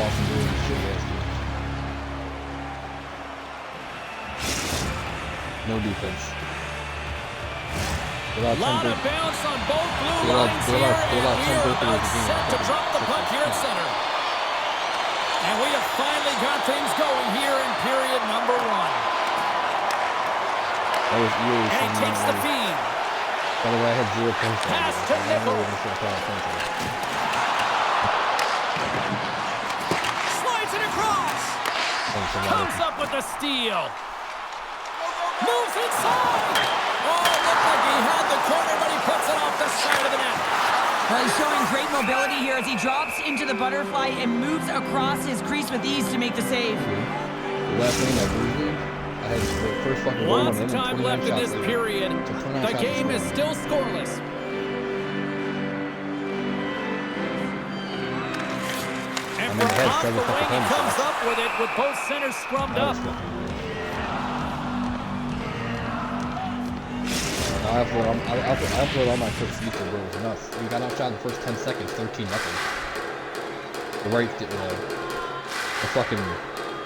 Boston doing this shit last year. No defense. Lot of bounce on both blue lines here, and we are about set to drop the puck here at center. And we have finally got things going here in period number 1. That was eerie. And he takes the feed. By the way, I had 0 points. Pass to Nghl. Slides it across. Comes up with the steal. Moves inside. Oh, looked like he had the corner, but he puts it off the side of the net. Well, he's showing great mobility here as he drops into the butterfly and moves across his crease with ease to make the save. The last thing I had the first fucking goal. Lots of time left in this period. The game is still scoreless. And from off the wing, he comes up with it with both centers scrummed up. I'll upload all my quick sneaker rules. Enough. We got outshot in the first 10 seconds, 13-0.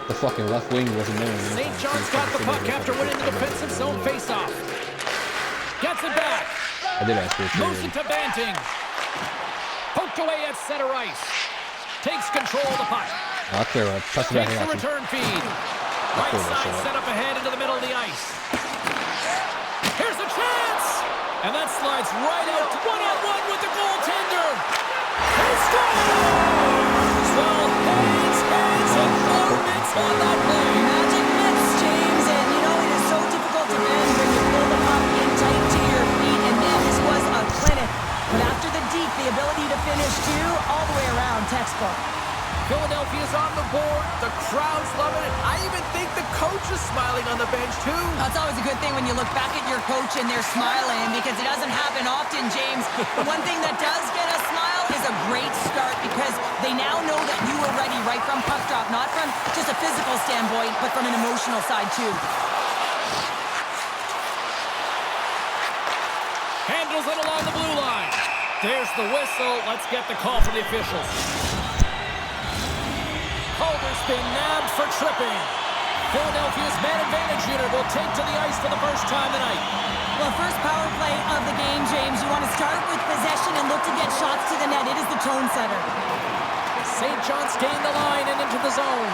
The fucking left wing wasn't there. St. John's got the puck after winning the defensive zone faceoff. Gets it back. I did ask for it. Moves it to Banting. Poked away at center ice. Takes control of the puck. I'll clear it. Takes the return feed. Right side set up ahead into the middle of the ice. Here's a chance! And that slides right out one-on-one with the goaltender. He scores! Well, hands, and more mitts on that play. Magic mitts, James, and you know it is so difficult to manage when you pull the puck in tight to your feet, and man, this was a clinic. But after the deep, the ability to finish too, all the way around, textbook. Philadelphia's on the board. The crowd's loving it. I even think the coach is smiling on the bench, too. That's always a good thing when you look back at your coach and they're smiling, because it doesn't happen often, James. The one thing that does get a smile is a great start, because they now know that you were ready right from puck drop, not from just a physical standpoint, but from an emotional side, too. Handles it along the blue line. There's the whistle. Let's get the call from the officials. Culver's been nabbed for tripping. Philadelphia's man advantage unit will take to the ice for the first time tonight. Well, first power play of the game, James. You want to start with possession and look to get shots to the net. It is the tone setter. St. John's gained the line and into the zone.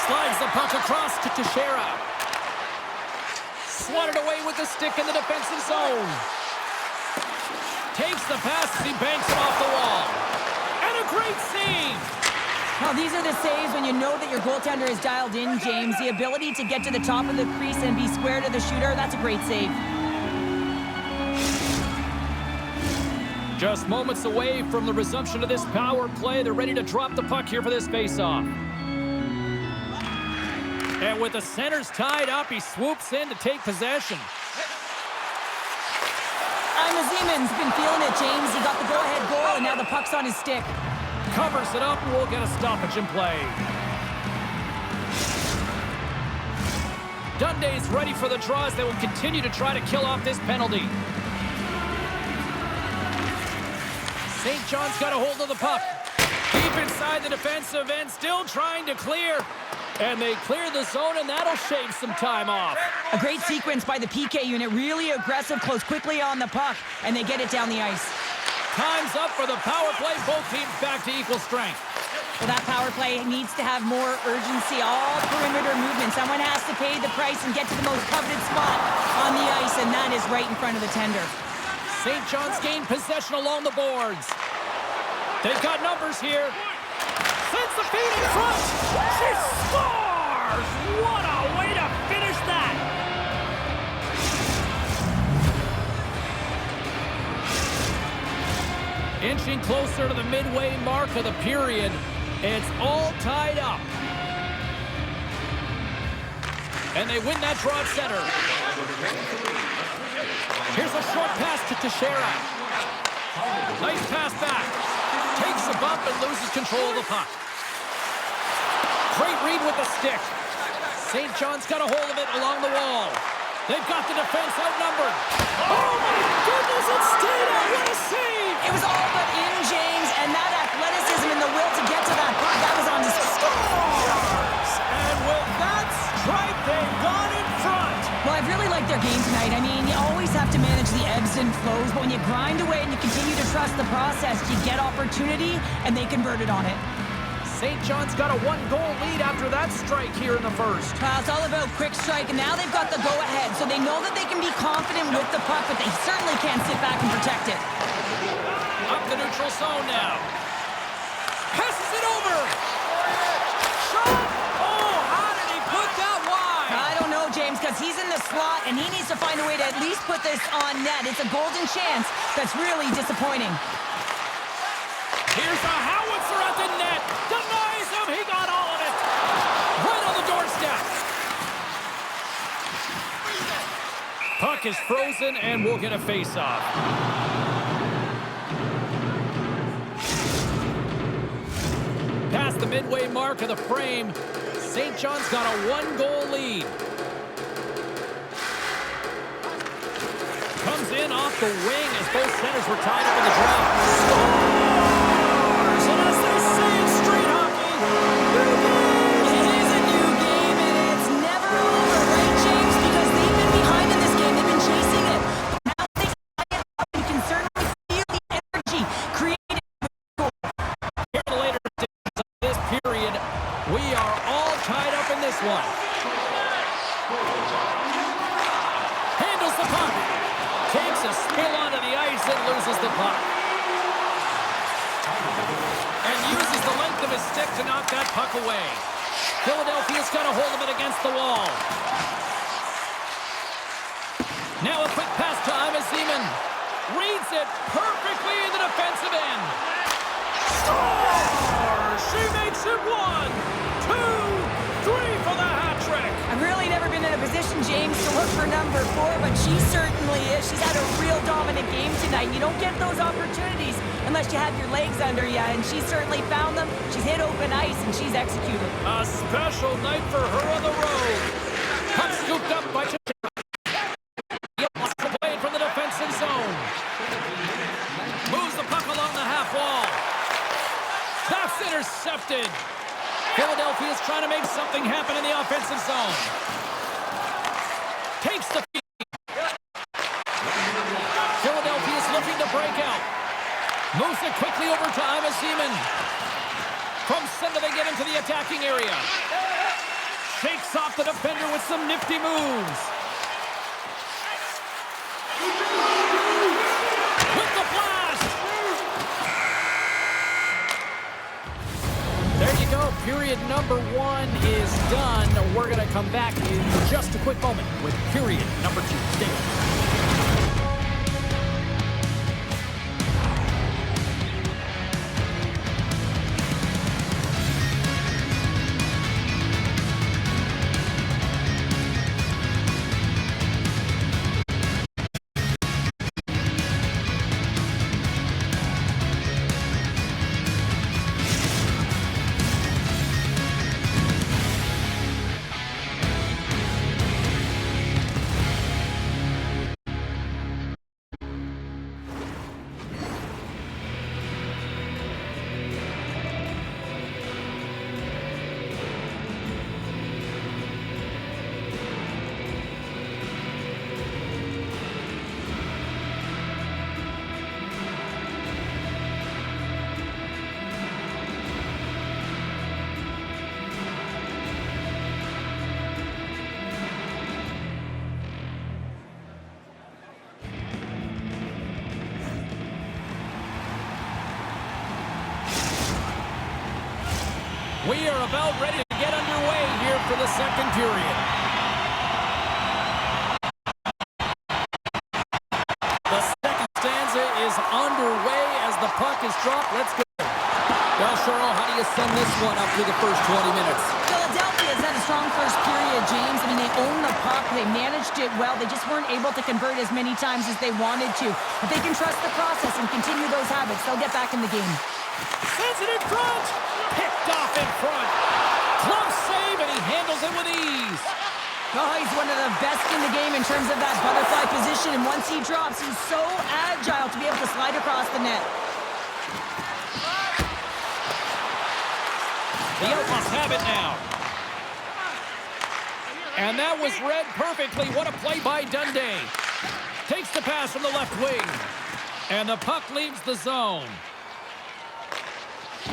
Slides the puck across to Teixeira. Swatted away with the stick in the defensive zone. Takes the pass as he banks it off the wall. And a great save. Now, these are the saves when you know that your goaltender is dialed in, James. The ability to get to the top of the crease and be square to the shooter, that's a great save. Just moments away from the resumption of this power play. They're ready to drop the puck here for this faceoff. And with the centers tied up, he swoops in to take possession. Siemens been feeling it, James. He got the go-ahead goal, and now the puck's on his stick. Covers it up, and we'll get a stoppage in play. Dunday's ready for the draws. They will continue to try to kill off this penalty. St. John's got a hold of the puck. Deep inside the defensive end, still trying to clear. And they clear the zone, and that'll shave some time off. A great sequence by the PK unit. Really aggressive, close quickly on the puck, and they get it down the ice. Time's up for the power play. Both teams back to equal strength. Well, that power play needs to have more urgency. All perimeter movement. Someone has to pay the price and get to the most coveted spot on the ice, and that is right in front of the tender. St. John's gained possession along the boards. They've got numbers here. Sends the feed in front. She scores! What a way to finish that! Inching closer to the midway mark of the period. It's all tied up. And they win that draw at center. Here's a short pass to Teixeira. Nice pass back. Takes a bump and loses control of the puck. Great read with the stick. St. John's got a hold of it along the wall. They've got the defense outnumbered. Oh my goodness, it stayed out. What a save! It was all but in, James, and that athleticism and the will to get to that puck, that was on display. to manage the ebbs and flows, but when you grind away and you continue to trust the process, you get opportunity, and they converted on it. St. John's got a one-goal lead after that strike here in the first. It's all about quick strike, and now they've got the go-ahead, so they know that they can be confident with the puck, but they certainly can't sit back and protect it. Up the neutral zone now. Passes it over. Shot! Oh, how did he put that wide? I don't know, James, because he's in the slot, and he needs to find a way to at least put this on net. It's a golden chance that's really disappointing. Here's a howitzer at the net. Denies him. He got all of it. Right on the doorstep. Puck is frozen, and we'll get a face-off. Past the midway mark of the frame, St. John's got a one-goal lead. Comes in off the wing as both centers were tied up in the draw. Scores! And as they say in street hockey, It is a new game, and it's never over, right, James? Because they've been behind in this game. They've been chasing it. Now they tie it up. You can certainly feel the energy created. here in the later stages of this period, we are all tied up in this one. Handles the puck. Takes a spill onto the ice and loses the puck. And uses the length of his stick to knock that puck away. Philadelphia's got a hold of it against the wall. Now a quick pass to Zeman. Reads it perfectly in the defensive end. Scores! She makes it 1, 2, 3 for the hat trick. I've really never been in a position, James, to look for number 4, but she certainly is. She's had a real dominant game tonight. You don't get those opportunities unless you have your legs under you, and she certainly found them. She's hit open ice, and she's executed. A special night for her on the road. Puck scooped up by Chicago. Lost the play from the defensive zone. Moves the puck along the half wall. That's intercepted. Philadelphia's trying to make something happen in the offensive zone. Takes the feed. Philadelphia's looking to break out. Moves it quickly over to Zeman. From center they get into the attacking area. Shakes off the defender with some nifty moves. With the blast! There you go. Period number 1 is done. We're going to come back in just a quick moment with period number 2. Stay with us. We are about ready to get underway here for the second period. The second stanza is underway as the puck is dropped. Let's go. Well, Cheryl, how do you sum this one up through the first 20 minutes? Philadelphia's had a strong first period, James. I mean, they owned the puck. They managed it well. They just weren't able to convert as many times as they wanted to. If they can trust the process and continue those habits, they'll get back in the game. Sends it in front. Picked off in front. Close save, and he handles it with ease. Oh, he's one of the best in the game in terms of that butterfly position, and once he drops, he's so agile to be able to slide across the net. The Outlaws have it now. And that was read perfectly. What a play by Dundee. Takes the pass. pass from the left wing. And the puck leaves the zone.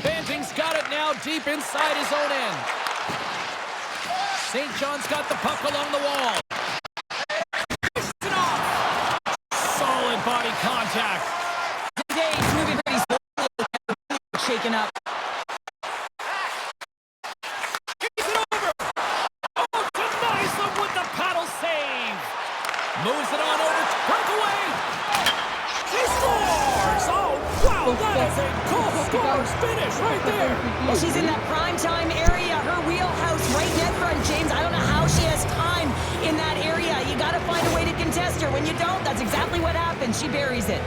Banting's got it now deep inside his own end. St. John's got the puck along the wall. Solid body contact. Today he's moving pretty slowly, shaken up. Keeps it over. Oh, denies them with the paddle save. Moves it on over to breakaway. He scores! Oh, wow, that is a goal scorer's finish right there. Well, she's in that prime time area, her wheelhouse, right net front, James. I don't know how she has time in that area. You got to find a way to contest her. When you don't, that's exactly what happens. She buries it.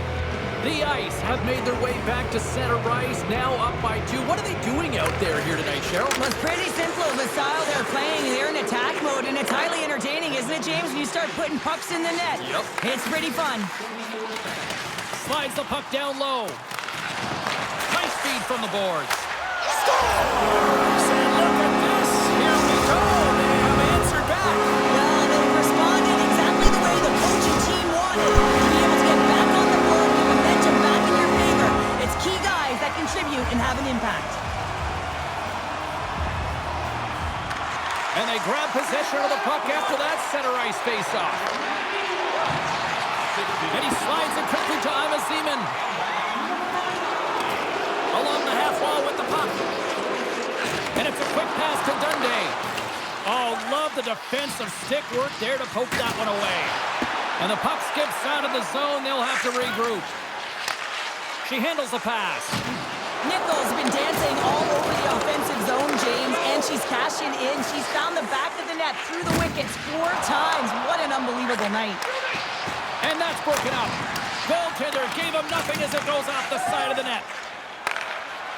The Ice have made their way back to center ice, now up by 2. What are they doing out there here tonight, Cheryl? Well, it's pretty simple, the style they're playing. They're in attack mode, and it's highly entertaining, isn't it, James, when you start putting pucks in the net? Yep. It's pretty fun. Slides the puck down low. Nice feed from the boards. Scores! And look at this. Here we go. They have answered back. Well, they've responded exactly the way the coaching team wanted. To be able to get back on the board with momentum back in your favor. It's key guys that contribute and have an impact. And they grab possession of the puck after that center ice face-off. And he slides it quickly to Ima Zeman. Along the half wall with the puck. And it's a quick pass to Dundee. Oh, love the defensive stick work there to poke that one away. And the puck skips out of the zone. They'll have to regroup. She handles the pass. Nghl's been dancing all over the offensive zone, James, and she's cashing in. She's found the back of the net through the wickets 4 times. What an unbelievable night. And that's broken up. Goaltender gave him nothing as it goes off the side of the net.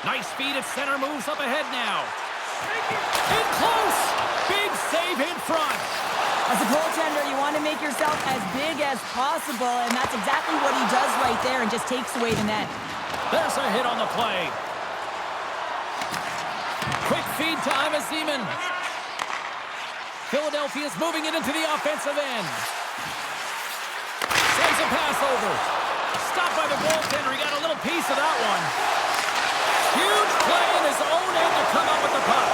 Nice feed at center, moves up ahead now. In close! Big save in front. As a goaltender, you want to make yourself as big as possible, and that's exactly what he does right there and just takes away the net. There's a hit on the play. Quick feed to Ima Zeman. Philadelphia's moving it into the offensive end. Sends a pass over. Stopped by the goaltender. He got a little piece of that one. Huge play in his own end to come up with the puck.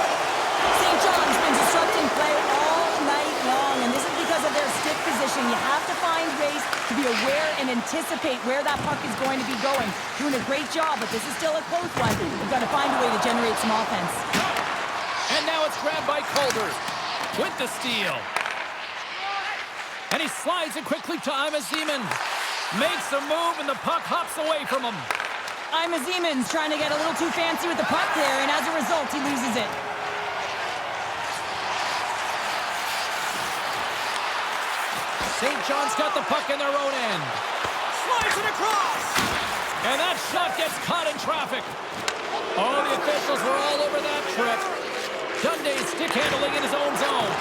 St. John's been disrupting play all night long, and this is because of their stick position. You have to find ways to be aware and anticipate where that puck is going to be going. Doing a great job, but this is still a close one. We've got to find a way to generate some offense. And now it's grabbed by Calder with the steal. And he slides it quickly to Ima Zeman. Makes a move, and the puck hops away from him. Ima Zeman's trying to get a little too fancy with the puck there, and as a result, he loses it. St. John's got the puck in their own end. Slides it across. And that shot gets caught in traffic. Oh, the officials were all over that trip. Dundee stick handling in his own zone.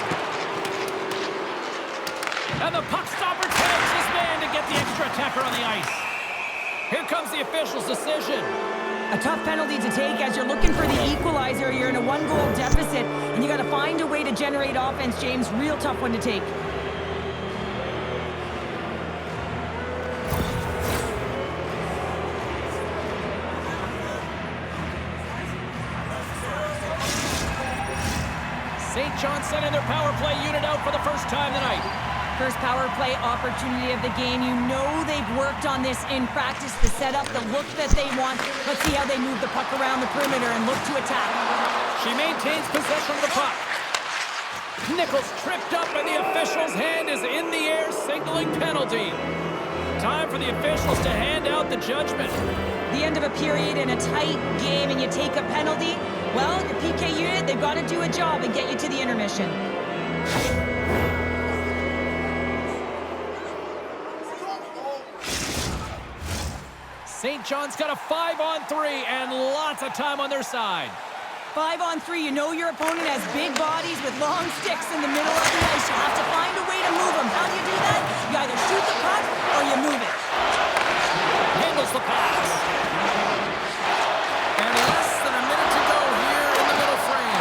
And the puck stopper tags his man to get the extra attacker on the ice. Here comes the official's decision. A tough penalty to take as you're looking for the equalizer. You're in a 1-goal deficit, and you got to find a way to generate offense, James. Real tough one to take. St. John sending their power play unit out for the first time tonight. First power play opportunity of the game. You know they've worked on this in practice, the setup, the look that they want. Let's see how they move the puck around the perimeter and look to attack. She maintains possession of the puck. Nghl's tripped up and the official's hand is in the air, signaling penalty. Time for the officials to hand out the judgment. The end of a period in a tight game and you take a penalty. Well, the PK unit, they've got to do a job and get you to the intermission. St. John's got a 5-on-3 and lots of time on their side. 5-on-3, you know your opponent has big bodies with long sticks in the middle of the ice. You have to find a way to move them. How do you do that? You either shoot the puck or you move it. Handles the pass. And less than a minute to go here in the middle frame.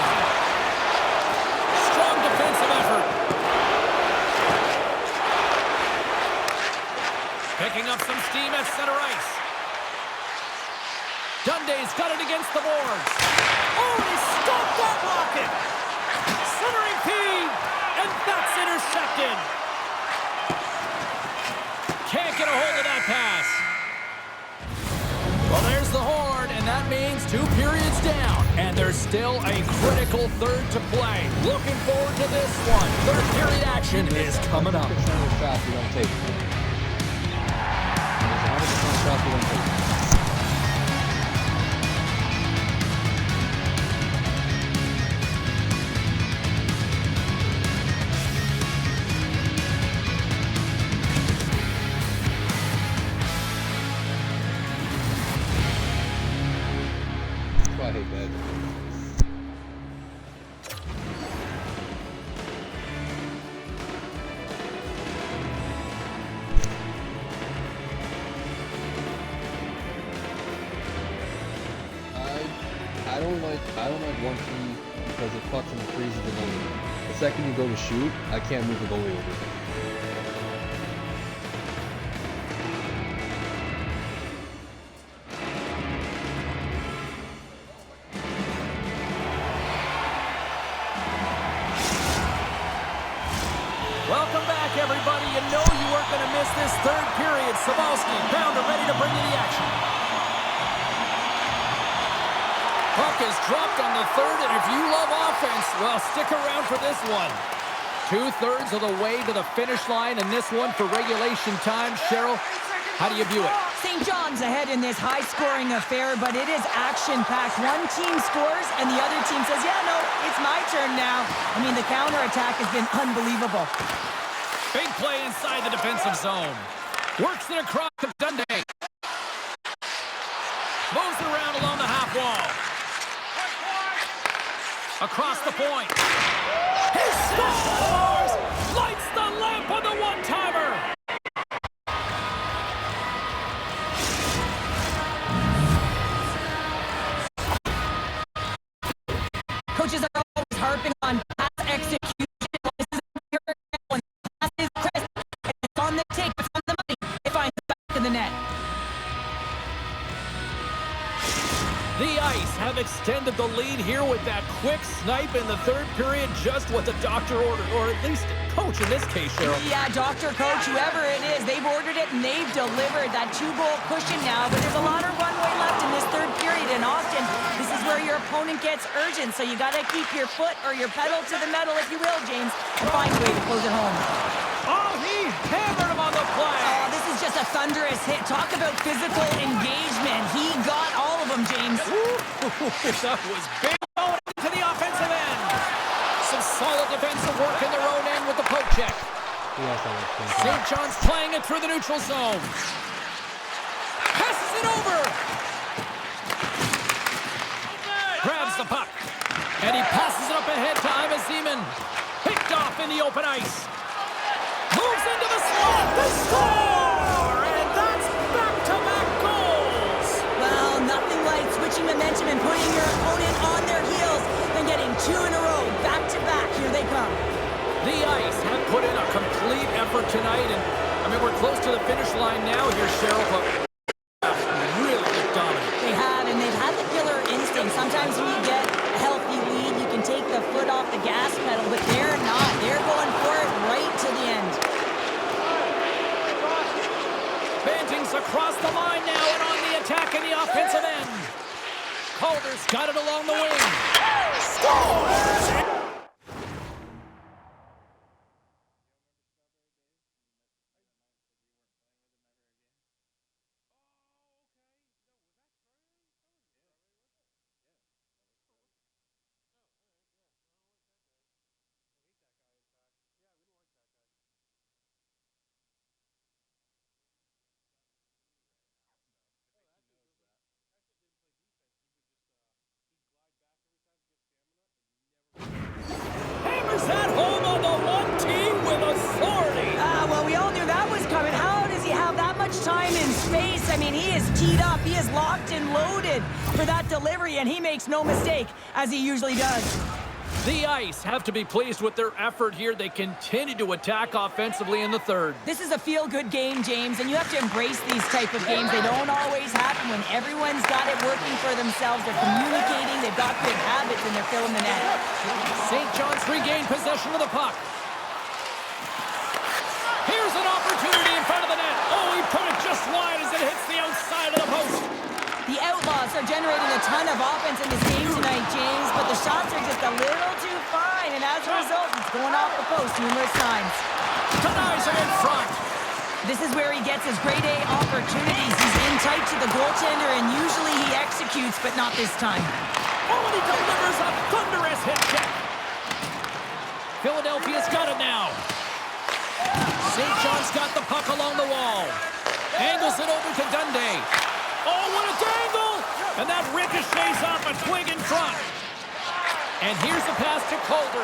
Strong defensive effort. Picking up some steam at center ice. Dunday's got it against the boards. Oh, he stopped that rocket! Centering feed, and that's intercepted. Can't get a hold of that pass. Well, there's the horn, and that means 2 periods down. And there's still a critical third to play. Looking forward to this one. Third period action is coming up. 100% of the shots we don't take. There's 100% of shots we don't take. I hate that. I don't like 1P because it fucks and freezes the goalie. The second you go to shoot, I can't move the goalie over. Welcome back, everybody. You know you weren't going to miss this third period. Sabalski, Bounder ready to bring you the action. Puck is dropped on the third, and if you love offense, well, stick around for this one. 2/3 of the way to the finish line, and this one for regulation time. Cheryl, how do you view it? St. John's ahead in this high-scoring affair, but it is action-packed. One team scores, and the other team says, yeah, no, it's my turn now. I mean, the counterattack has been unbelievable. Big play inside the defensive zone. Works it across to Dundee. Moves it around along the half wall. Across the point. He scores! Lights the lamp on the one-timer. Coaches are always harping on pass execution. This is a when the pass is crisp. It's on the take. It's on the money. It finds the back of the net. The Ice have extended the lead here with that quick snipe in the third period, just what the doctor ordered, or at least coach in this case, Cheryl. Yeah, doctor, coach, whoever it is, they've ordered it and they've delivered that 2-goal cushion now, but there's a lot of runway left in this third period, and often this is where your opponent gets urgent, so you got to keep your foot or your pedal to the metal, if you will, James, and find a way to close it home. Oh, he hammered him on the play. Oh, this is just a thunderous hit. Talk about physical engagement. He got all of them, James. That was big. Going into the offensive end. Some solid defensive work in their own end with the poke check. St. John's playing it through the neutral zone. Passes it over. Grabs the puck. And he passes it up ahead to Ivan Zeman. Picked off in the open ice. Moves into the slot. The score! And that's back-to-back goals. Well, nothing like switching momentum and putting your opponent on their heels and getting 2 in a row. Back-to-back. Here they come. The Ice have put in a complete effort tonight, and I mean, we're close to the finish line now here, Cheryl, but really dominant. They have, and they've had the killer instinct. Sometimes when you get a healthy lead, you can take the foot off the gas pedal, but they're not. They're going for it right to the end. Banting's across the line now and on the attack in the offensive end. Calder's got it along the wing. Scores! Hammers that home on the one team with authority. Well, we all knew that was coming. How does he have that much time and space? I mean, he is teed up. He is locked and loaded for that delivery, and he makes no mistake, as he usually does. The Ice have to be pleased with their effort here. They continue to attack offensively in the third. This is a feel-good game, James, and you have to embrace these type of games. They don't always happen when everyone's got it working for themselves. They're communicating, they've got good habits, and they're filling the net. St. John's regained possession of the puck. Here's an opportunity in front of the net. Oh, he put it just wide as it hits the outside of the post. The Outlaws are generating a ton of offense in this game tonight, James, but the shots are just a little too fine, and as a result, it's going off the post numerous times. Denies him in front. This is where he gets his grade A opportunities. He's in tight to the goaltender, and usually he executes, but not this time. Oh, and he delivers a thunderous hit check. Philadelphia's got it now. St. John's got the puck along the wall. Angles it over to Dundee. Oh, what a dangle! And that ricochets off a twig in front. And here's the pass to Calder.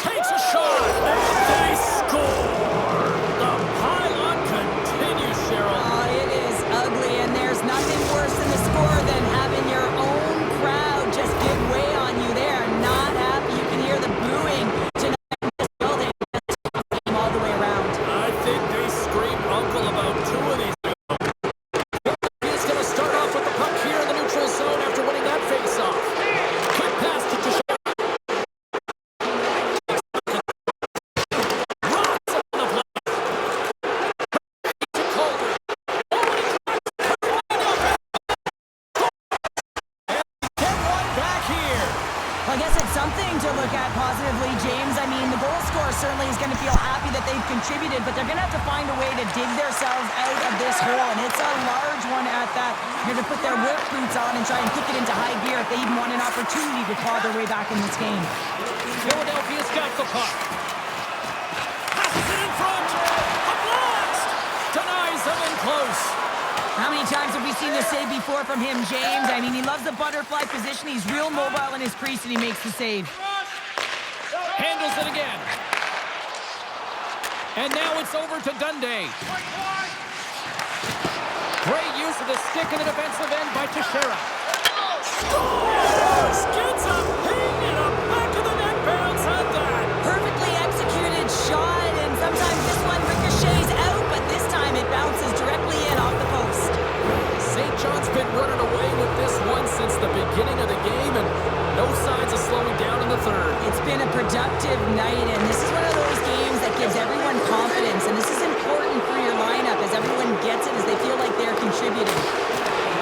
Takes a shot. And they score! The pylon continues, Cheryl. Oh, it is ugly, and there's nothing worse in the score than having your own crowd just give way on you. They are not happy. You can hear the booing tonight in this building. It's a tough game all the way around. I think they screamed uncle about two of these. He's going to start off with the puck here in the neutral zone after winning that face-off. Quick pass to Teixeira. Rocks on the play. To Calder. Oh, and he get one back here. Well, I guess it's something to look at positively, James. I mean, the goal scorer certainly is going to feel happy that they've contributed, but they're going to have to find a way to dig themselves out of this hole, and it's a large one at that. They're going to put their work boots on and try and kick it into high gear if they even want an opportunity to claw their way back in this game. Philadelphia's got the puck. Passes it in front. A blast! Denies him in close. How many times have we seen this save before from him, James? I mean, he loves the butterfly position. He's real mobile in his crease, and he makes the save. Handles it again. And now it's over to Dundee. Great use of the stick in the defensive end by Teixeira. Scores! Gets a ping and a back of the net bounce on that. Perfectly executed shot, and sometimes this one ricochets out, but this time it bounces directly in off the post. St. John's been running away with this one since the beginning of the game, and no signs of slowing down in the third. It's been a productive night, and this is one of those games that gives everyone confidence, and this is important for your lineup as everyone gets it, as they feel like they're contributing.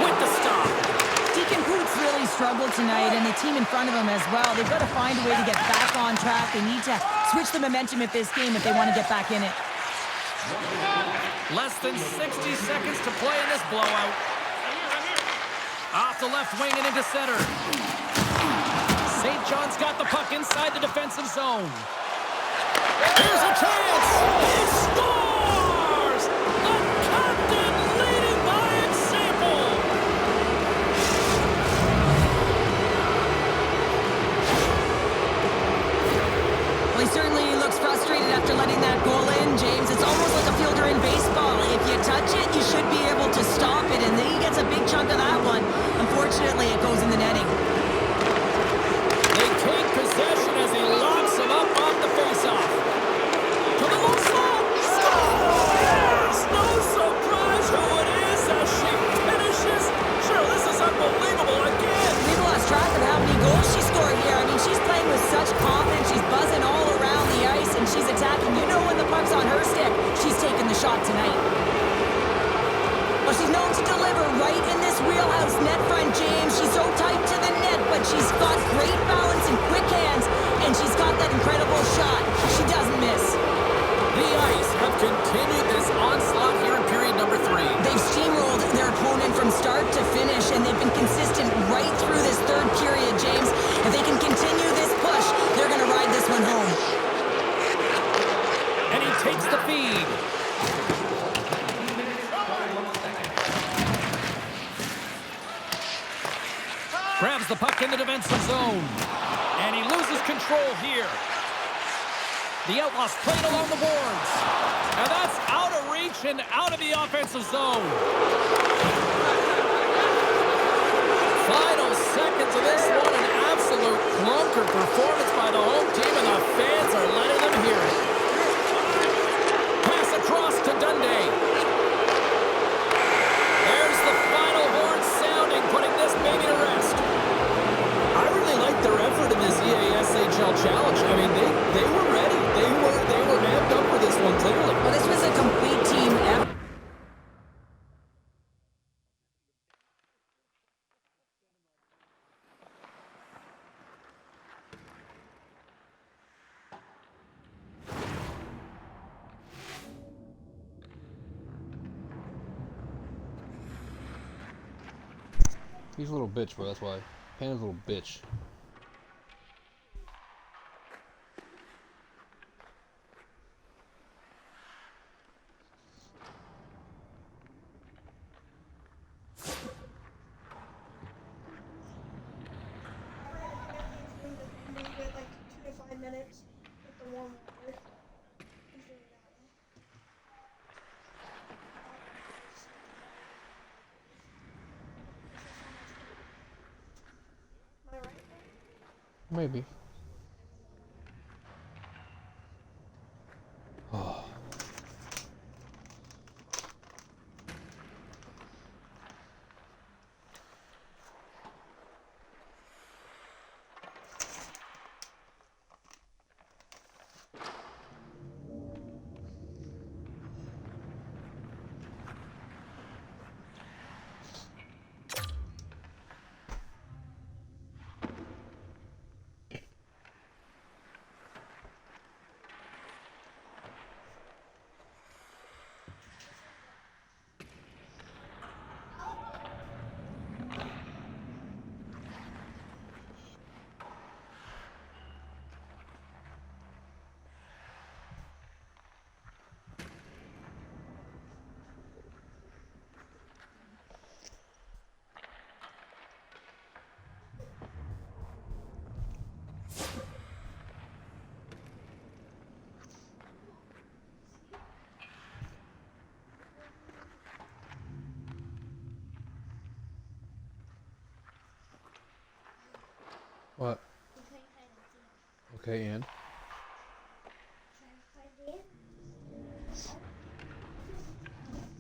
With the stop. Deacon Poots really struggled tonight, and the team in front of him as well. They've got to find a way to get back on track. They need to switch the momentum of this game if they want to get back in it. Less than 60 seconds to play in this blowout. Off the left wing and into center. St. John's got the puck inside the defensive zone. Here's a chance! He scores! The captain leading by example! Well, he certainly looks frustrated after letting that goal in, James. It's almost like a fielder in baseball. If you touch it, you should be able to stop it, and then he gets a big chunk of that one. Unfortunately, it goes in the netting. They take possession as he locks him up off the faceoff. To the low slot! Scores! No surprise who it is as she finishes. Sure, this is unbelievable again. We've lost track of how many goals she scored here. I mean, she's playing with such confidence. She's buzzing all around the ice, and she's attacking. You know when the puck's on her stick, she's taking the shot tonight. Well, she's known to deliver right in this wheelhouse net front, James. She's so tight to the net, but she's got great balance and quick hands, and she's got that incredible shot. She doesn't miss. The Ice have continued this onslaught here in period number 3. They've steamrolled their opponent from start to finish, and they've been consistent right through this third period, James. If they can continue this push, they're going to ride this one home. And he takes the feed. Grabs the puck in the defensive zone. And he loses control here. The Outlaws played along the boards. And that's out of reach and out of the offensive zone. Final seconds of this one. An absolute clunker performance by the home team, and the fans are letting them hear it. Pass across to Dundee. There's the final horn sounding, putting this baby to rest. I really like their effort in this EASHL challenge. I mean, they were ready. They were amped up for this one, clearly. Well, this was a complete team effort. He's a little bitch, bro. That's why. Panda's a little bitch. Minutes with the warm water. He's doing that one. Am I right there? Maybe. Oh. What? Okay, and?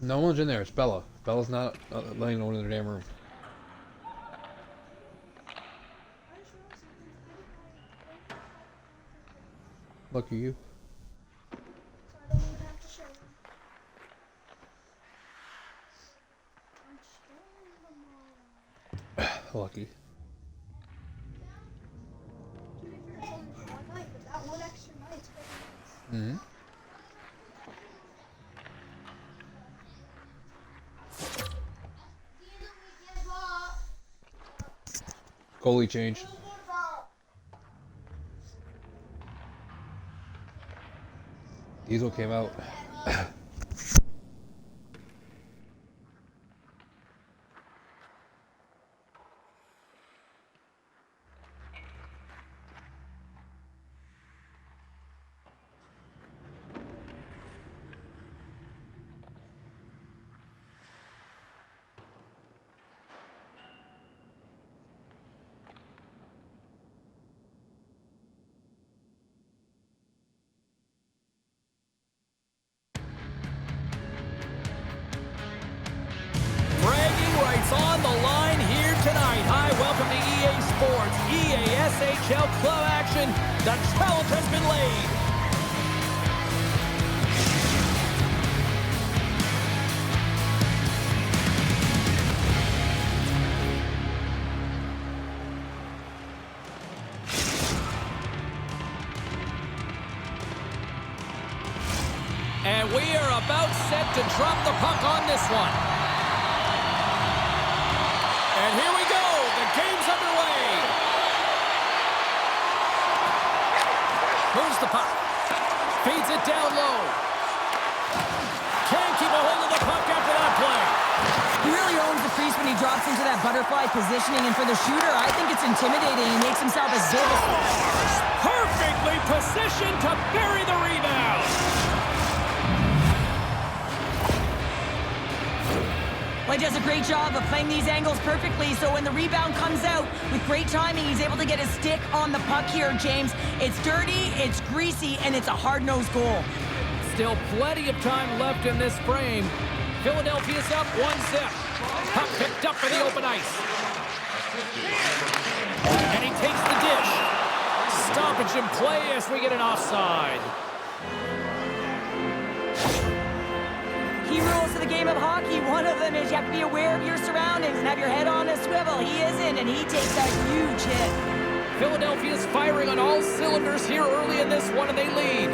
No one's in there. It's Bella. Bella's not letting no one in the damn room. Lucky you. So I don't even have to show them. I'm showing them all. Lucky. To be fair, it's only for one night, but that one extra night's pretty nice. Mm-hmm. Goalie change. Diesel came out. It's on the line here tonight. Hi, welcome to EA Sports, EASHL club action. The challenge has been laid. And we are about set to drop the puck on this one. And here we go. The game's underway. Moves the puck. Feeds it down low. Can't keep a hold of the puck after that play. He really owns the crease when he drops into that butterfly positioning, and for the shooter, I think it's intimidating. He makes himself as big as... Perfectly positioned to bury the rebound. Well, he does a great job of playing these angles perfectly, so when the rebound comes out with great timing, he's able to get his stick on the puck here, James. It's dirty, it's greasy, and it's a hard-nosed goal. Still plenty of time left in this frame. Philadelphia's up 1-0. Puck picked up for the open ice. And he takes the dish. Stoppage in play as we get an offside. Key rules of the game of hockey. One of them is you have to be aware of your surroundings and have your head on a swivel. He isn't, and he takes a huge hit. Philadelphia's firing on all cylinders here early in this one, and they lead.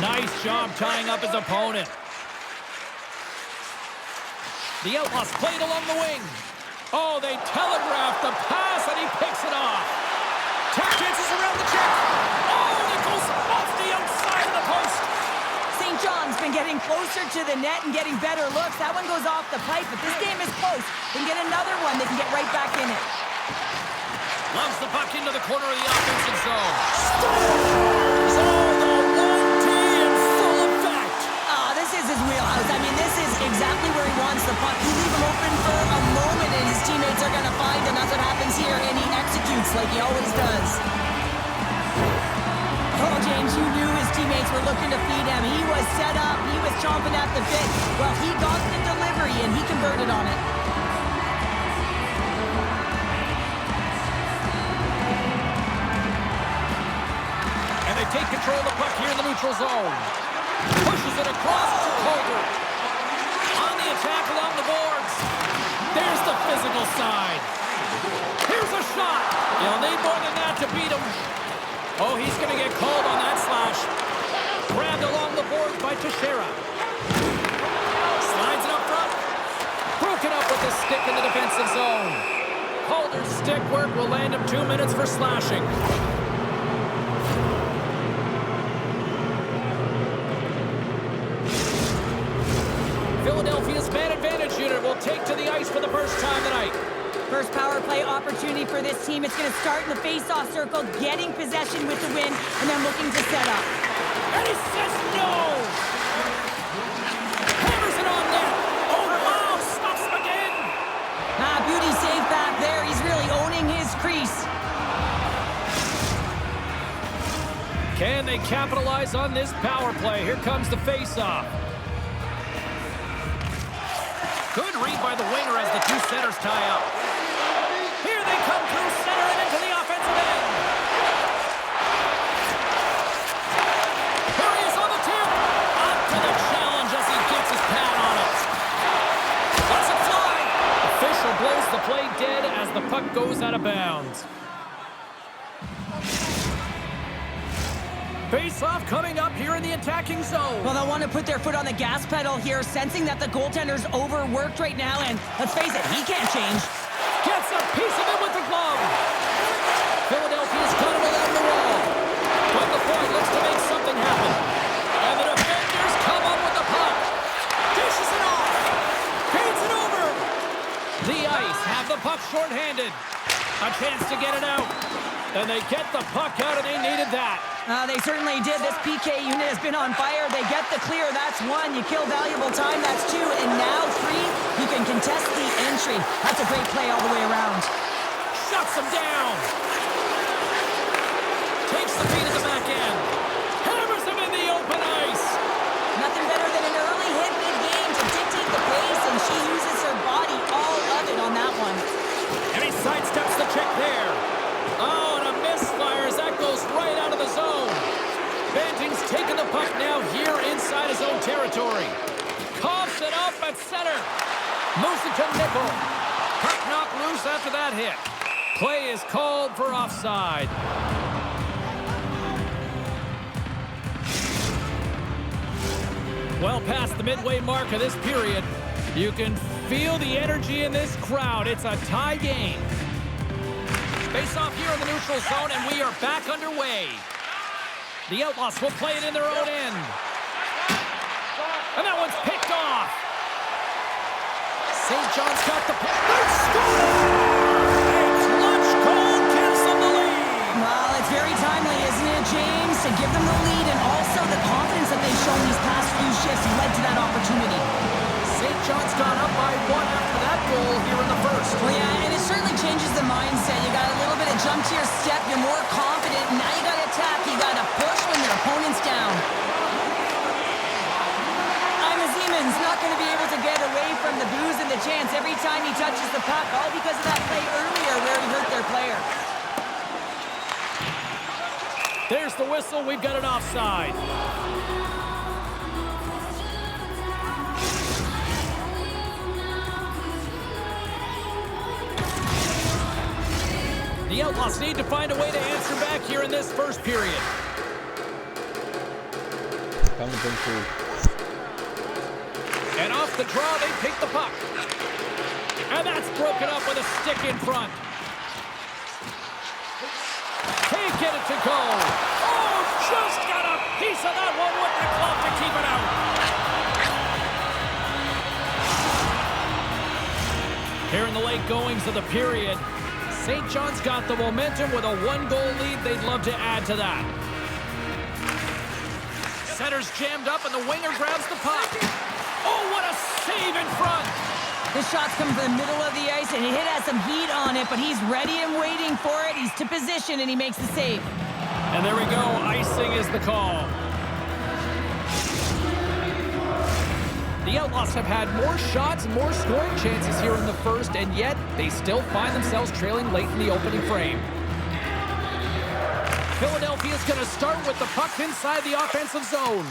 Nice job tying up his opponent. The Outlaws played along the wing. Oh, they telegraphed the pass, and he picks it off. Two chances around the check. Oh, it goes off the outside of the post. St. John's been getting closer to the net and getting better looks. That one goes off the pipe, but this game is close. They can get another one. They can get right back in it. Loves the puck into the corner of the offensive zone. Scores! Oh, the 1T in full effect. This is his wheelhouse. I mean, this is exactly where he wants the puck. You leave him open for a moment, and his teammates are going to find him. That's what happens here, and he executes like he always does. Oh, James, you knew his teammates were looking to feed him. He was set up. He was chomping at the bit. Well, he got the delivery, and he converted on it. And they take control of the puck here in the neutral zone. Pushes it across to Calder. On the attack along the boards. There's the physical side. Here's a shot. You'll need more than that to beat him. Oh, he's going to get called on that slash. Grabbed along the boards by Teixeira. Slides it up front. Broken up with the stick in the defensive zone. Calder's stick work will land him 2 minutes for slashing. Philadelphia's man advantage unit will take to the ice for the first time tonight. First power play opportunity for this team. It's going to start in the face-off circle, getting possession with the win, and then looking to set up. And he says no! Hammers it on net. Oh, wow! Stops him again! Beauty save back there. He's really owning his crease. Can they capitalize on this power play? Here comes the face-off. Good read by the winger as the two centers tie up. Here they come through center and into the offensive end. Here he is on the tip. Up to the challenge as he gets his pad on it. Lets it fly. Official blows the play dead as the puck goes out of bounds. Face-off coming up here in the attacking zone. Well, they'll want to put their foot on the gas pedal here, sensing that the goaltender's overworked right now, and let's face it, he can't change. Gets a piece of it with the glove. Philadelphia's got him along the wall. From the point, looks to make something happen. And the defenders come up with the puck. Dishes it off. Feeds it over. The Ice have the puck shorthanded. A chance to get it out. And they get the puck out, and they needed that. They certainly did. This PK unit has been on fire. They get the clear. That's one. You kill valuable time. That's two. And now three. You can contest the entry. That's a great play all the way around. Shuts him down. Takes the feed at the back end. Hammers him in the open ice. Nothing better than an early hit mid-game to dictate the pace, and she uses her body all of it on that one. And he sidesteps the check there. Oh, and a misfire as that goes right out of the zone. Banting's taking the puck now here inside his own territory. Coughs it up at center. Moves it to nickel. Puck knocked loose after that hit. Play is called for offside. Well past the midway mark of this period, you can feel the energy in this crowd. It's a tie game. Face off here in the neutral zone, and we are back underway. The Outlaws will play it in their own end. And that one's picked off. St. John's got the puck. They score! A clutch goal gives them the lead. Well, it's very timely, isn't it, James? To give them the lead, and also the confidence that they've shown these past few shifts led to that opportunity. changes the mindset. You got a little bit of jump to your step. You're more confident. Now you got to attack. You got to push when your opponent's down. Siemens not going to be able to get away from the boos and the chants every time he touches the puck, all because of that play earlier where he hurt their player. There's the whistle. We've got an offside. The Outlaws need to find a way to answer back here in this first period. Coming through. And off the draw, they pick the puck. And that's broken up with a stick in front. Can't get it to go. Oh, just got a piece of that one with the glove to keep it out. Here in the late goings of the period, St. John's got the momentum with a one-goal lead. They'd love to add to that. Center's jammed up, and the winger grabs the puck. Oh, what a save in front! This shot's coming from the middle of the ice, and it has some heat on it, but he's ready and waiting for it. He's to position, and he makes the save. And there we go. Icing is the call. The Outlaws have had more shots and more scoring chances here in the first, and yet they still find themselves trailing late in the opening frame. Philadelphia's going to start with the puck inside the offensive zone.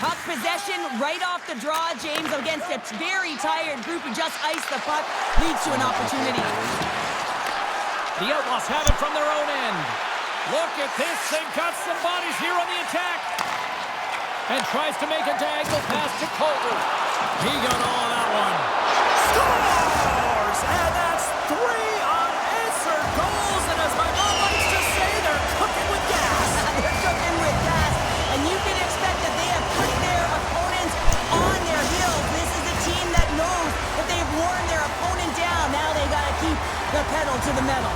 Puck possession right off the draw, James, against a very tired group who just iced the puck, leads to an opportunity. The Outlaws have it from their own end. Look at this, they've got some bodies here on the attack. And tries to make a diagonal pass to Calder. He got all of that one. Scores! And that's 3 unanswered goals. And as my mom likes to say, they're cooking with gas. They're cooking with gas. And you can expect that they have put their opponents on their heels. This is a team that knows that they've worn their opponent down. Now they got to keep the pedal to the metal.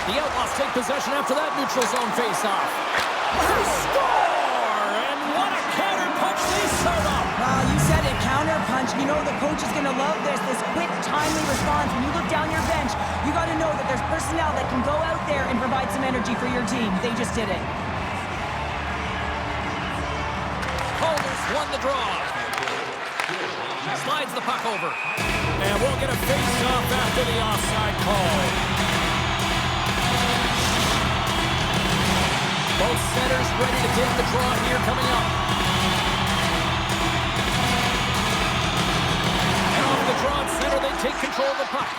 The Outlaws take possession after that neutral zone face-off. They score! And what a counter-punch they set up! Well, you said it, counter-punch. You know the coach is going to love this quick, timely response. When you look down your bench, you got to know that there's personnel that can go out there and provide some energy for your team. They just did it. Calder's won the draw. Slides the puck over. And we'll get a face-off after the offside call. Both centers ready to take the draw here coming up. And off the draw at center, they take control of the puck.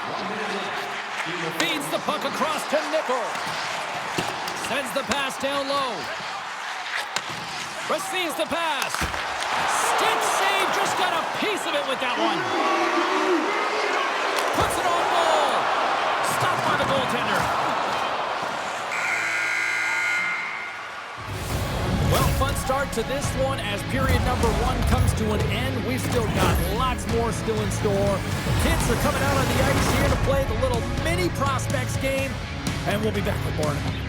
Feeds the puck across to Nghl. Sends the pass down low. Receives the pass. Stick save, just got a piece of it with that one. Puts it on goal. Stopped by the goaltender. Well, fun start to this one as period number 1 comes to an end. We've still got lots more still in store. Kids are coming out on the ice here to play the little mini prospects game, and we'll be back with more in a moment.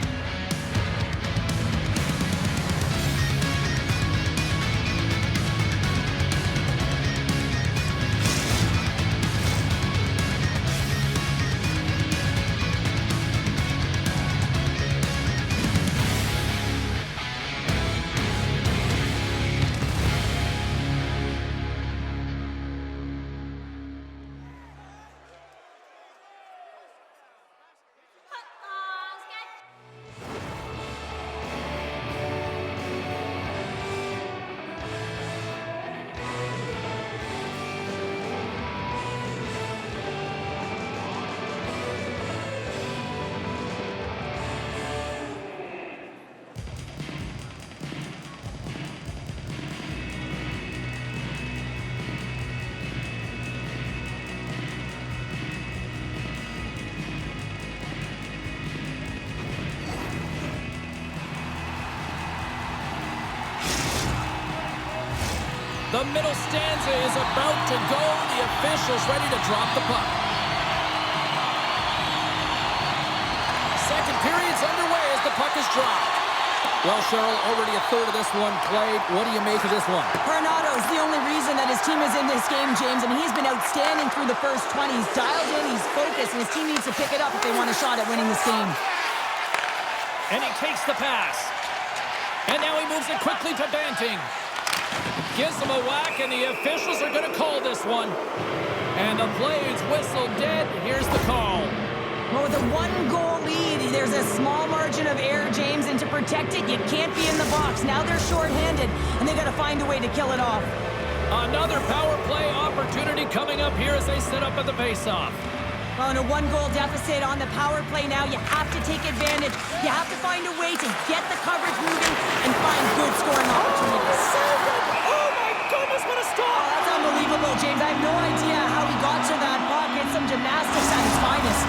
The middle stanza is about to go. The officials ready to drop the puck. Second period's underway as the puck is dropped. Well, Cheryl, already a third of this one played. What do you make of this one? Granado's the only reason that his team is in this game, James, and he's been outstanding through the first 20. He's dialed in, he's focused, and his team needs to pick it up if they want a shot at winning this game. And he takes the pass. And now he moves it quickly to Banting. Gives him a whack, and the officials are going to call this one. And the play is whistled dead. Here's the call. Well, with a one-goal lead, there's a small margin of error, James, and to protect it, you can't be in the box. Now they're shorthanded, and they got to find a way to kill it off. Another power play opportunity coming up here as they set up at the faceoff. On a one-goal deficit on the power play now, you have to take advantage. You have to find a way to get the coverage moving and find good scoring opportunities. Oh, my goodness, what a stop! Oh, that's unbelievable, James. I have no idea how he got to that puck. It's some gymnastics at its finest.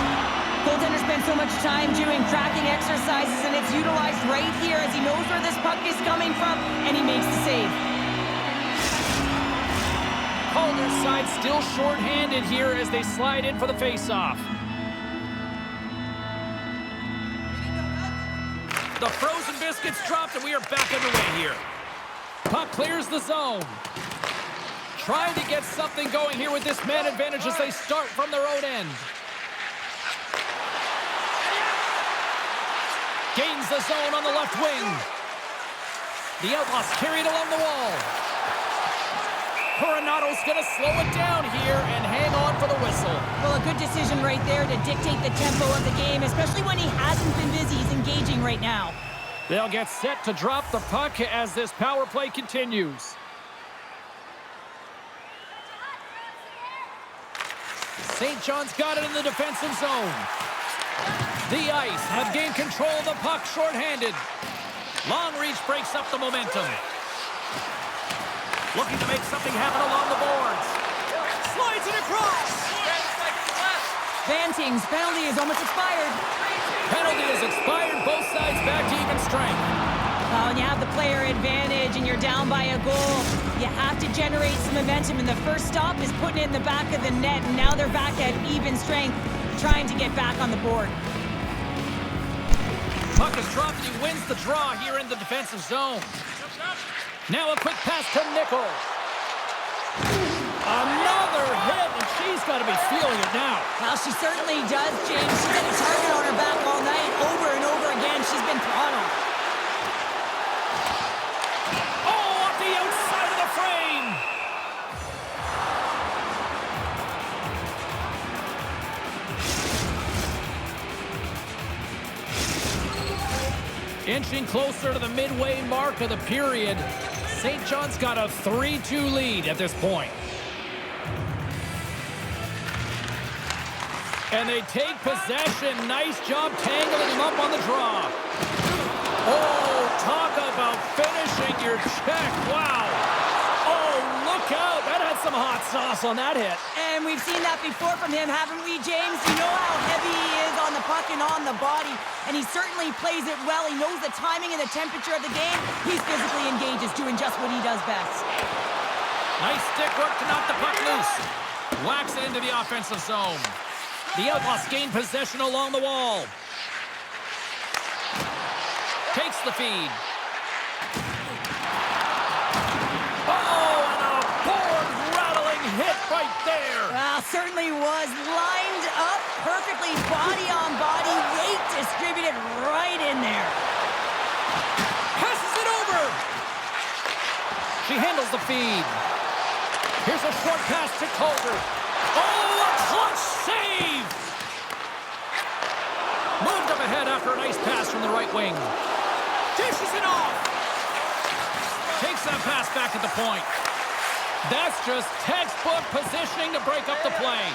Goaltender spends so much time doing tracking exercises, and it's utilized right here as he knows where this puck is coming from, and he makes the save. Calder's side still short-handed here as they slide in for the face-off. The frozen biscuits dropped, and we are back underway here. Puck clears the zone. Trying to get something going here with this man advantage as they start from their own end. Gains the zone on the left wing. The Outlaws carried along the wall. Coronado's going to slow it down here and hang on for the whistle. Well, a good decision right there to dictate the tempo of the game, especially when he hasn't been busy. He's engaging right now. They'll get set to drop the puck as this power play continues. St. John's got it in the defensive zone. The Ice have gained control of the puck shorthanded. Long reach breaks up the momentum. Looking to make something happen along the boards. Slides it across. Banting's penalty is almost expired. Penalty is expired. Both sides back to even strength. Well, when you have the player advantage and you're down by a goal, you have to generate some momentum. And the first stop is putting it in the back of the net. And now they're back at even strength, trying to get back on the board. Puck is dropped and he wins the draw here in the defensive zone. Now a quick pass to Nghl. Another hit, and she's got to be feeling it now. Well, she certainly does, James. She's got a target on her back all night, over and over again. She's been throttled. Oh, off the outside of the frame. Inching closer to the midway mark of the period. St. John's got a 3-2 lead at this point. And they take possession. Nice job tangling him up on the draw. Oh, talk about finishing your check. Wow. Oh, look out. That had some hot sauce on that hit. And we've seen that before from him, haven't we, James? You know how heavy he is on the puck and on the body, and he certainly plays it well. He knows the timing and the temperature of the game. He's physically engaged, is doing just what he does best. Nice stick work to knock the puck loose. Whacks it into the offensive zone. The Outlaws gain possession along the wall. Takes the feed. Oh, and a board-rattling hit right there. Well, certainly was lined up perfectly, body on body, weight distributed right in there. Passes it over. She handles the feed. Here's a short pass to Calder. Oh, a clutch save! Moved up ahead after a nice pass from the right wing. Dishes it off. Takes that pass back at the point. That's just textbook positioning to break up the play.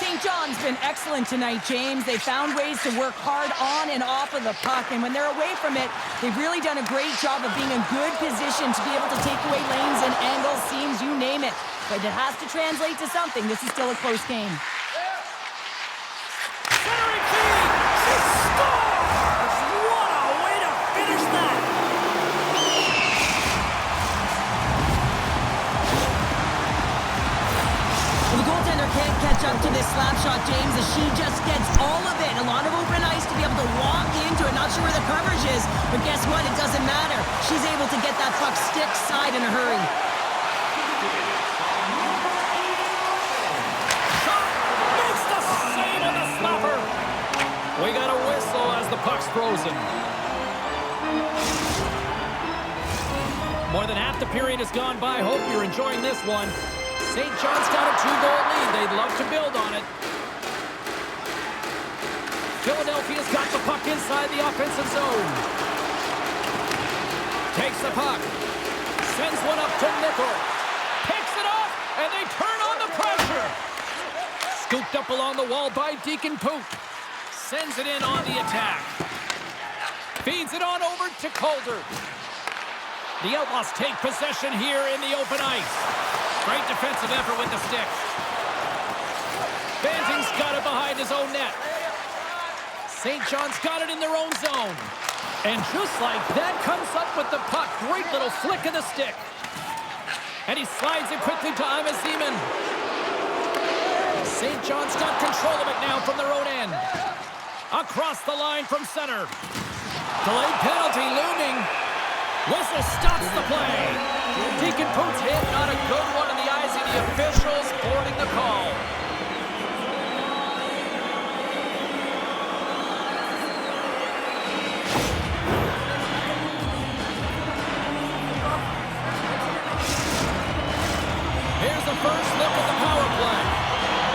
St. John's been excellent tonight, James. They found ways to work hard on and off of the puck, and when they're away from it, they've really done a great job of being in good position to be able to take away lanes and angles, seams, you name it. But it has to translate to something. This is still a close game. Centering feed! She scores! What a way to finish that! Well, the goaltender can't catch advantage up to this slap shot, James, as she just gets all of it. A lot of open ice to be able to walk into it. Not sure where the coverage is, but guess what? It doesn't matter. She's able to get that puck stick side in a hurry. Shot! Makes the save on the slapper! We got a whistle as the puck's frozen. More than half the period has gone by. Hope you're enjoying this one. St. John's got a 2-goal lead. They'd love to build on it. Philadelphia's got the puck inside the offensive zone. Takes the puck. Sends one up to Nghl. Picks it off, and they turn on the pressure. Scooped up along the wall by Deacon Poop. Sends it in on the attack. Feeds it on over to Calder. The Outlaws take possession here in the open ice. Great defensive effort with the stick. Banting's got it behind his own net. St. John's got it in their own zone. And just like that, comes up with the puck. Great little flick of the stick. And he slides it quickly to Amaziman. St. John's got control of it now from their own end. Across the line from center. Delayed penalty looming. Whistle stops the play. Deacon Poot's hit, not a good one in the eyes of the officials, boarding the call. Here's the first look at the power play.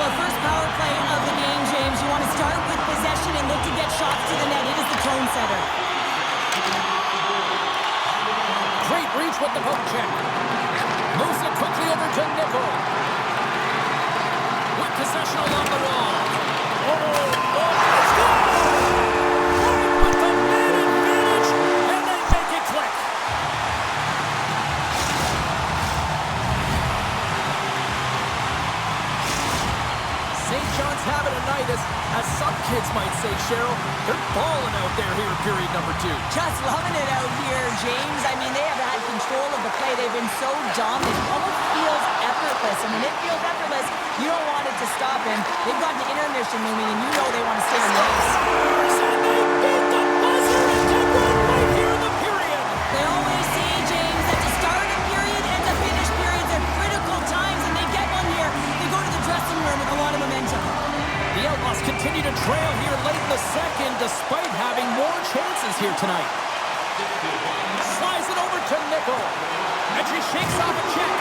Well, first power play of the game, James. You want to start with possession and look to get shots to the net. It is the tone setter. Great reach with the poke check. Moves it quickly over to Nghl. With possession along the wall. Let's go! Right with the man advantage, and they make it click. St. John's having a night, as some kids might say, Cheryl. They're balling out there here in period number 2. Just loving it out here, James. I mean, they have had control of the play. They've been so dominant. It almost feels effortless. And when it feels effortless, you don't want it to stop him. They've got the intermission looming, and you know they want to stay on the ice. And they beat the buzzer and take one right here in the period. They always say, James, that to start a period and to finish periods are critical times, and they get one here. They go to the dressing room with a lot of momentum. The Outlaws continue to trail here late in the second, despite having more chances here tonight. Slides it over to Nghl, and she shakes off a check.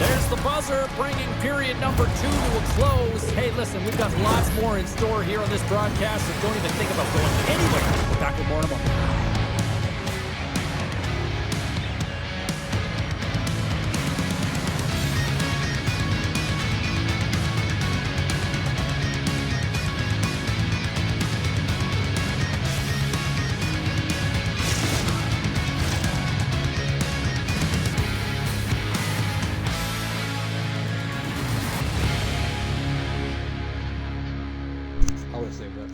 There's the buzzer, bringing period number 2 to a close. Hey, listen, we've got lots more in store here on this broadcast, so don't even think about going anywhere. We're back with more in a moment. I would have saved that.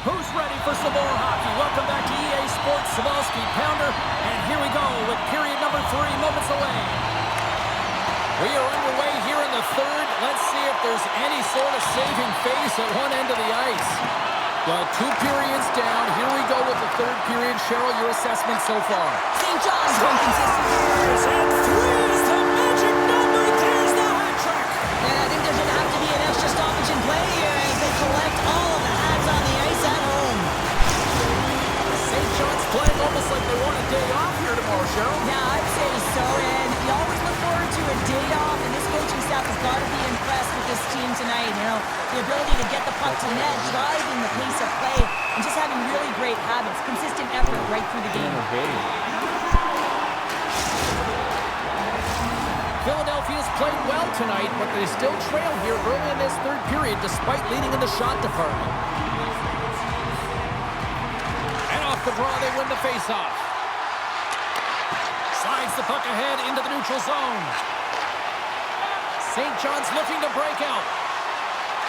Who's ready for some more hockey? Welcome back to EA Sports Savalsky Pounder. And here we go with period number 3, moments away. We are underway here in the third. Let's see if there's any sort of saving face at one end of the ice. Well, 2 periods down. Here we go with the third period. Cheryl, your assessment so far? St. John's been consistent. And 3 is the magic number. There's the hat trick. And I think there's going to have to be an extra stoppage in play here as they collect all of the hats on the ice at home. St. John's playing almost like they want a day off here tomorrow, Cheryl. Yeah, I'd say so. And you always look forward to a day off, and this coaching staff has got to be impressed with this team tonight. You know, the ability to get the puck to net, driving the pace of play, and just having really great habits, consistent effort right through the game. Philadelphia's played well tonight, but they still trail here early in this third period despite leading in the shot department. And off the draw, they win the faceoff. Slides the puck ahead into the neutral zone. St. John's looking to break out.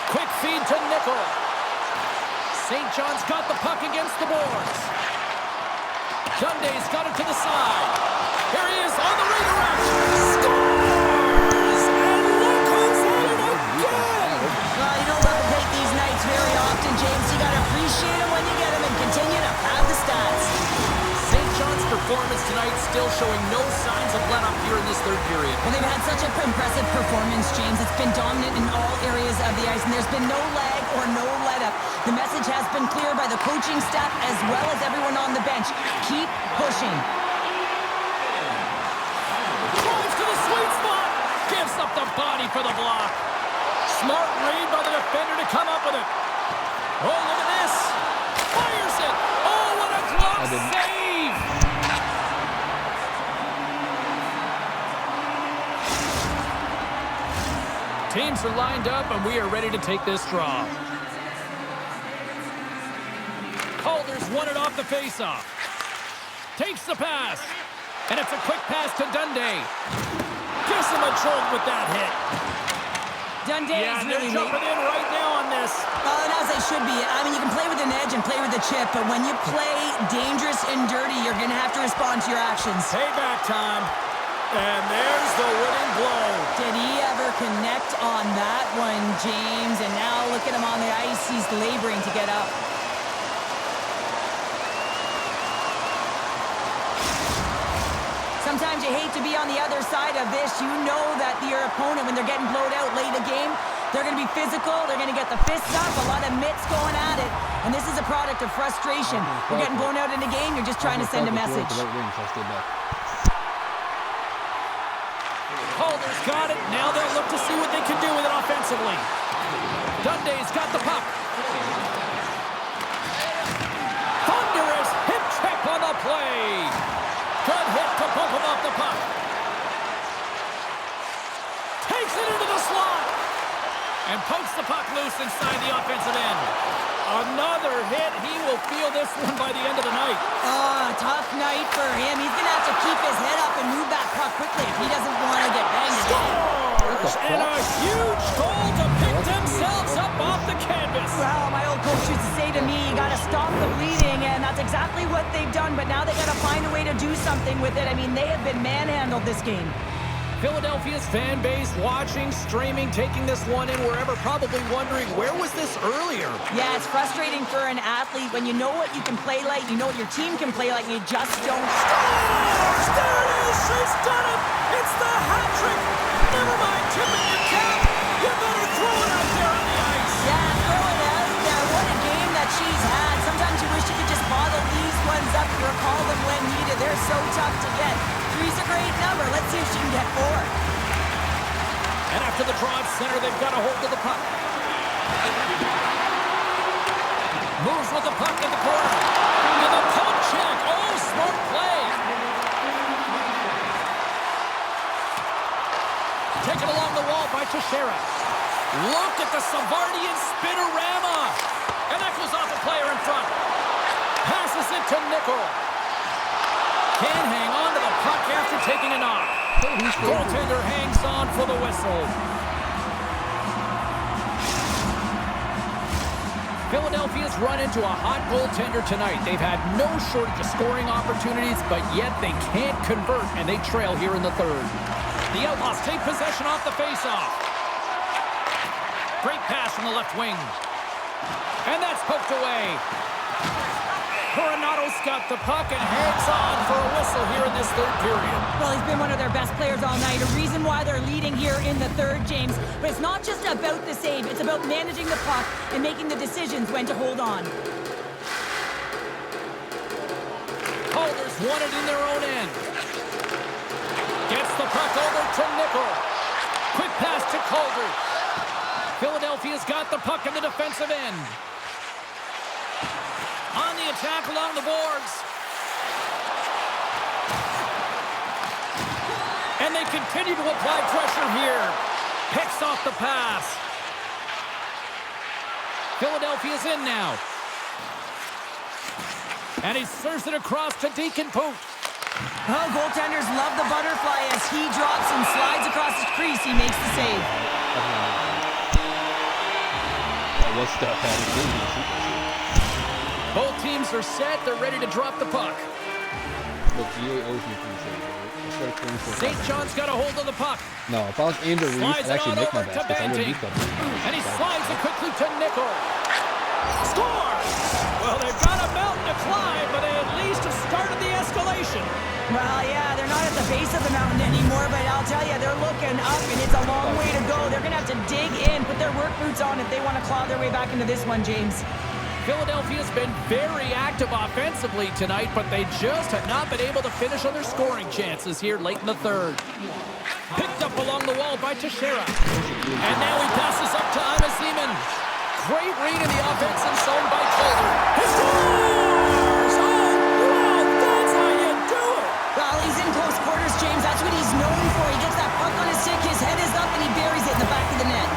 Quick feed to Nghl. St. John's got the puck against the boards. Dunday's got it to the side. Here he is on the redirect. Scores! And look who's on it again! Well, you don't replicate these nights very often, James. You got to appreciate them when you get them and continue to pad the stats. St. John's performance tonight still showing no signs of let-up here in this third period. Well, they've had such an impressive performance, James. It's been dominant in all areas of the ice, and there's been no lag or no let-up. The message has been clear by the coaching staff as well as everyone on the bench. Keep pushing. Drives to the sweet spot. Gives up the body for the block. Smart read by the defender to come up with it. Oh, look at this. Fires it. Oh, what a glove save. Teams are lined up, and we are ready to take this draw. Calder's won it off the faceoff. Takes the pass. And it's a quick pass to Dundee. Gives him a jolt with that hit. Dundee is really jumping in right now on this. And as they should be. I mean, you can play with an edge and play with a chip, but when you play dangerous and dirty, you're going to have to respond to your actions. Payback time. And there's the winning blow. Did he ever connect on that one, James? And now look at him on the ice. He's laboring to get up. Sometimes you hate to be on the other side of this. You know that your opponent, when they're getting blowed out late in the game, they're going to be physical. They're going to get the fists up, a lot of mitts going at it. And this is a product of frustration. You're getting blown out in the game. You're just trying to send a message. Calder's got it. Now they'll look to see what they can do with it offensively. Dundee's got the puck. Thunderous hip check on the play. Good hit to bump him off the puck. Takes it into the slot. And pokes the puck loose inside the offensive end. Another hit. He will feel this one by the end of the night. Oh, tough night for him. He's going to have to keep his head up and move that puck quickly if he doesn't want to get banged. Scores! And a huge goal to pick themselves up off the canvas. Well, my old coach used to say to me, you got to stop the bleeding, and that's exactly what they've done, but now they got to find a way to do something with it. I mean, they have been manhandled this game. Philadelphia's fan base watching, streaming, taking this one in wherever, probably wondering, where was this earlier? Yeah, it's frustrating for an athlete when you know what you can play like, you know what your team can play like, and you just don't. Scores! There it is! She's done it! It's the hat trick! Never mind tipping your cap! You better throw it out there on the ice! Yeah, throw it out there. What a game that she's had. Sometimes you wish you could just bottle these ones up and recall them when needed. They're so tough to get. Three's a great number. Let's see if she can get four. And after the draw at center, they've got a hold of the puck. Moves with the puck in the corner. And the poke check. Oh, smart play. Taken along the wall by Teixeira. Look at the Savardian spinorama. And that goes off a player in front. Passes it to Nghl. Can't hang on to the puck after taking a knock. Goaltender hangs on for the whistle. Philadelphia's run into a hot goaltender tonight. They've had no shortage of scoring opportunities, but yet they can't convert, and they trail here in the third. The Outlaws take possession off the faceoff. Great pass from the left wing. And that's poked away. Coronato's got the puck and hangs on for a whistle here in this third period. Well, he's been one of their best players all night. A reason why they're leading here in the third, James. But it's not just about the save. It's about managing the puck and making the decisions when to hold on. Calder's won it in their own end. Gets the puck over to Nghl. Quick pass to Calder. Philadelphia's got the puck in the defensive end. On the attack along the boards. And they continue to apply pressure here. Picks off the pass. Philadelphia's in now. And he serves it across to Deacon Poot. Oh, goaltenders love the butterfly as he drops and slides across his crease. He makes the save. What's that? Both teams are set. They're ready to drop the puck. Look, you owes me 3 saves, right? I started 24. St. John's got a hold of the puck. No, if I was aimed at Reese, Slides I'd it actually on make my over to basket. I would Banting. beat them. And he slides it quickly to Nghl. Scores! Well, they've got a mountain to climb, but they at least have started the escalation. Well, yeah, they're not at the base of the mountain anymore, but I'll tell you, they're looking up, and it's a long way to go. They're going to have to dig in, put their work boots on if they want to claw their way back into this one, James. Philadelphia's been very active offensively tonight, but they just have not been able to finish on their scoring chances here late in the third. Picked up along the wall by Teixeira. And now he passes up to Amaziman. Great read in the offensive zone by Calder. He scores! Oh, wow, that's how you do it! Well, he's in close quarters, James. That's what he's known for. He gets that puck on his stick, his head is up, and he buries it in the back of the net.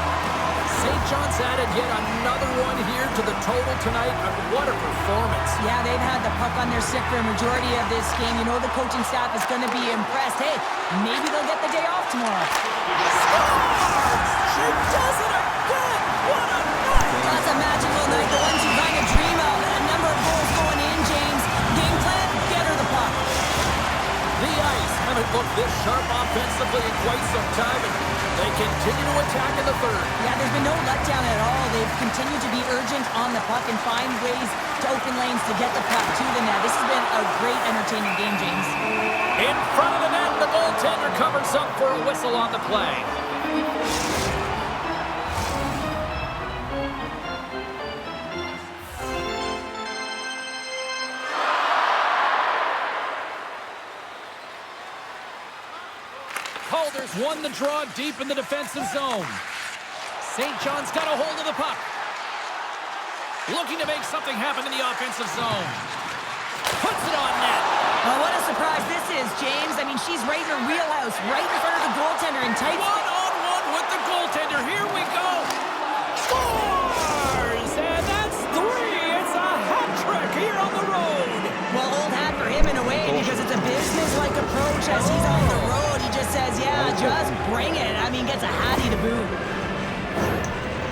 St. John's added yet another one here to the total tonight, and what a performance. Yeah, they've had the puck on their stick for a majority of this game. You know the coaching staff is going to be impressed. Hey, maybe they'll get the day off tomorrow. Scores! She does it again! What a night! That's a magical night, the ones you kind of dream of. A number of goals going in, James. Game plan, get her the puck. The Ice haven't looked this sharp offensively in quite some time, and they continue to attack in the third. Yeah, there's been no letdown at all. They've continued to be urgent on the puck and find ways to open lanes to get the puck to the net. This has been a great, entertaining game, James. In front of the net, the goaltender covers up for a whistle on the play. Calder's won the draw deep in the defensive zone. St. John's got a hold of the puck. Looking to make something happen in the offensive zone. Puts it on net. Oh, what a surprise this is, James. I mean, she's right in her wheelhouse, right in front of the goaltender in tight space. One-on-one with the goaltender. Here we go. Scores! And that's 3. It's a hat trick here on the road. Well, old hat for him in a way because it's a business-like approach as he's on the road. He just says, yeah, just bring it. I mean, gets a hattie to boot.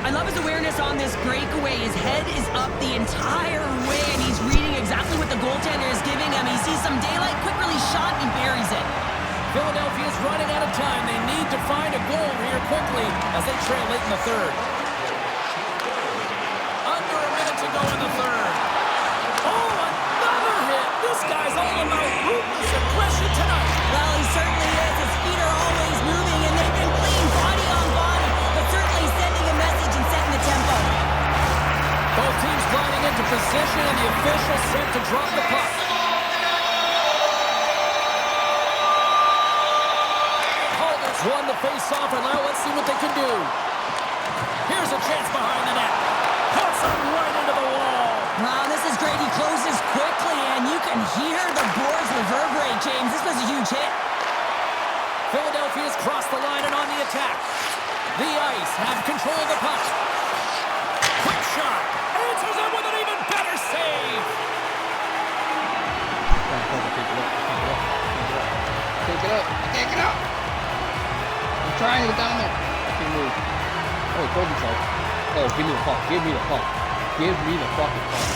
I love his awareness on this breakaway. His head is up the entire way, and he's reading exactly what the goaltender is giving him. He sees some daylight, quick release shot, and buries it. Philadelphia's running out of time. They need to find a goal here quickly as they trail late in the third. Under a minute to go in the third. Oh, another hit. This guy's all about ruthless aggression tonight. Well, he certainly is. His feet are always moving, and they've been playing body on body, but certainly sending a message and setting the tempo. Both teams lining into position, and the official set to drop the puck. Calder's won the face-off, and now let's see what they can do. Here's a chance behind the net. Puts him right into the wall. Wow, this is great. He closes quickly, and you can hear the boards reverberate, James. This was a huge hit. Philadelphia's crossed the line and on the attack. The Ice have control of the puck. Quick shot. Answers it with an even better save. Take it up. Take it up. I'm trying to get down there. I can't move. Oh, Kobe's out. Oh, give me the puck. Give me the puck. Give me the fucking puck.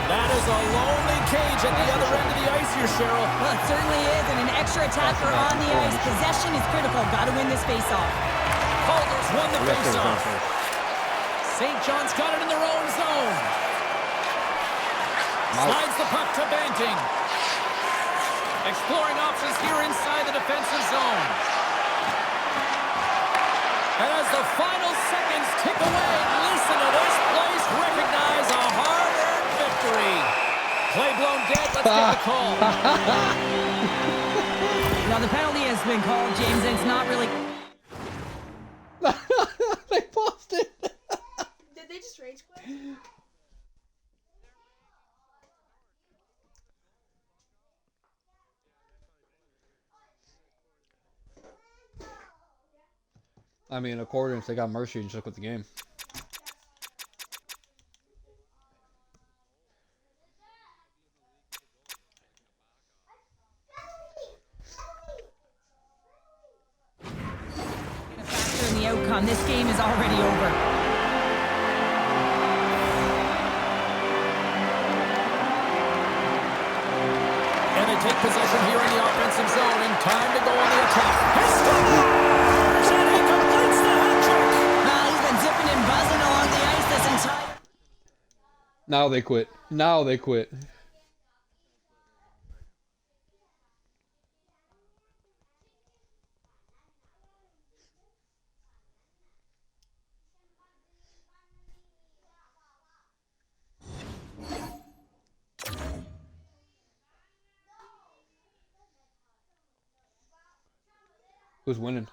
That is a lonely cage at the other end of the ice here, Cheryl. Well, it certainly is, and an extra attacker on the ice. Possession is critical. Got to win this face-off. Calder's won the face-off. St. John's got it in their own zone. Slides the puck to Banting. Exploring options here inside the defensive zone. And as the final seconds tick away, listen to this place recognize a hard-earned victory. Play blown dead. Let's get the call. Now, the penalty has been called, James, and it's not really... They paused I mean, accordance, they got mercy and just with the game. A factor in the outcome. This game is already over. And they take possession here in the offensive zone, and time to go on the attack. He scores! And he completes the hat trick! He's been zipping and buzzing along the ice this entire... Now they quit. Now they quit. Who's winning?